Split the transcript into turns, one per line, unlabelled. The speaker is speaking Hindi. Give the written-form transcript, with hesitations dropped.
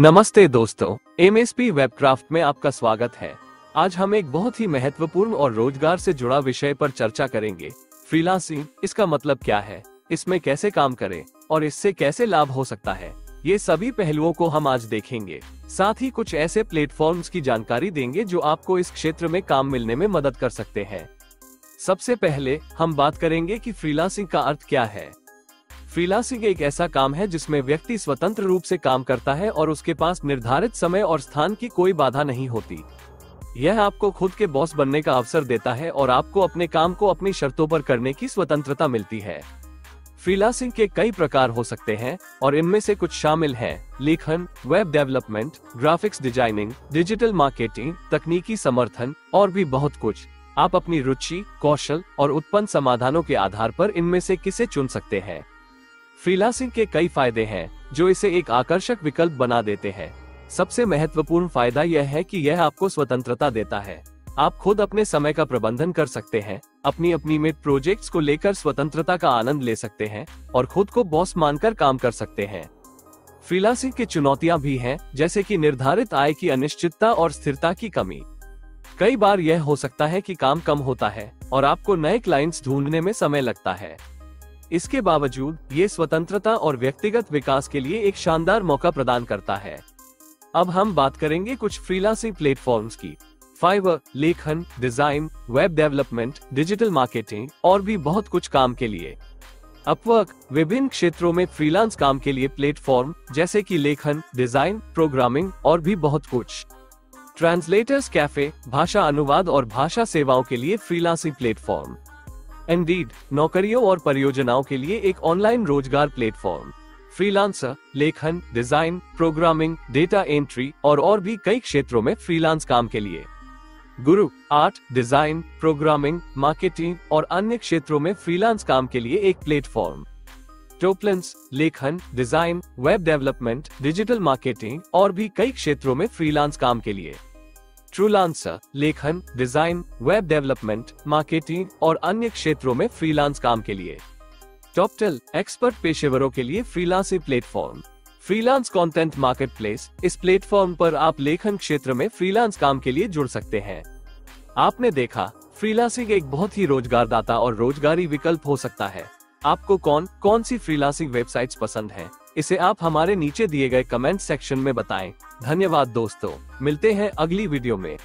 नमस्ते दोस्तों, एमएसपी वेबक्राफ्ट में आपका स्वागत है। आज हम एक बहुत ही महत्वपूर्ण और रोजगार से जुड़ा विषय पर चर्चा करेंगे। फ्रीलांसिंग, इसका मतलब क्या है, इसमें कैसे काम करें और इससे कैसे लाभ हो सकता है, ये सभी पहलुओं को हम आज देखेंगे। साथ ही कुछ ऐसे प्लेटफॉर्म्स की जानकारी देंगे जो आपको इस क्षेत्र में काम मिलने में मदद कर सकते हैं। सबसे पहले हम बात करेंगे कि फ्रीलांसिंग का अर्थ क्या है। फ्रीलांसिंग एक ऐसा काम है जिसमें व्यक्ति स्वतंत्र रूप से काम करता है और उसके पास निर्धारित समय और स्थान की कोई बाधा नहीं होती। यह आपको खुद के बॉस बनने का अवसर देता है और आपको अपने काम को अपनी शर्तों पर करने की स्वतंत्रता मिलती है। फ्रीलांसिंग के कई प्रकार हो सकते हैं और इनमें से कुछ शामिल हैं लेखन, web development, graphics designing, digital marketing, तकनीकी समर्थन और भी बहुत कुछ। आप अपनी रुचि, कौशल और उत्पन्न समाधानों के आधार पर इनमें से किसे चुन सकते हैं। फ्रीलांसिंग के कई फायदे हैं जो इसे एक आकर्षक विकल्प बना देते हैं। सबसे महत्वपूर्ण फायदा यह है कि यह आपको स्वतंत्रता देता है। आप खुद अपने समय का प्रबंधन कर सकते हैं, अपनी में प्रोजेक्ट्स को लेकर स्वतंत्रता का आनंद ले सकते हैं और खुद को बॉस मानकर काम कर सकते हैं। फ्रीलांसिंग की चुनौतियां भी हैं, जैसे कि निर्धारित आय की अनिश्चितता और स्थिरता की कमी। कई बार यह हो सकता है कि काम कम होता है और आपको नए क्लाइंट्स ढूंढने में समय लगता है। इसके बावजूद ये स्वतंत्रता और व्यक्तिगत विकास के लिए एक शानदार मौका प्रदान करता है। अब हम बात करेंगे कुछ फ्रीलांसिंग प्लेटफॉर्म्स की। फाइवर, लेखन, design, web development, digital marketing और भी बहुत कुछ काम के लिए। अपवर्क, विभिन्न क्षेत्रों में फ्रीलांस काम के लिए प्लेटफॉर्म जैसे कि लेखन, डिजाइन, प्रोग्रामिंग और भी बहुत कुछ। ट्रांसलेटर्स कैफे, भाषा अनुवाद और भाषा सेवाओं के लिए फ्रीलांसिंग प्लेटफॉर्म। इंडीड, नौकरियों और परियोजनाओं के लिए एक ऑनलाइन रोजगार प्लेटफॉर्म। फ्रीलांसर, लेखन, डिजाइन, प्रोग्रामिंग, डेटा एंट्री और भी कई क्षेत्रों में फ्रीलांस काम के लिए। गुरु, आर्ट, डिजाइन, प्रोग्रामिंग, मार्केटिंग और अन्य क्षेत्रों में फ्रीलांस काम के लिए एक प्लेटफॉर्म। टोपलेंस, लेखन, design, web development, digital marketing और भी कई क्षेत्रों में फ्रीलांस काम के लिए। ट्रूलांसर, लेखन, डिजाइन, वेब डेवलपमेंट, मार्केटिंग और अन्य क्षेत्रों में फ्रीलांस काम के लिए। टॉपटेल, एक्सपर्ट पेशेवरों के लिए freelancing platform. Freelance content marketplace, इस प्लेटफॉर्म पर आप लेखन क्षेत्र में फ्रीलांस काम के लिए जुड़ सकते हैं। आपने देखा, फ्रीलांसिंग एक बहुत ही रोजगारदाता और रोजगारी विकल्प हो सकता है। आपको कौन सी फ्रीलांसिंग वेबसाइट्स पसंद है, इसे आप हमारे नीचे दिए गए कमेंट सेक्शन में बताएं। धन्यवाद दोस्तों, मिलते हैं अगली वीडियो में।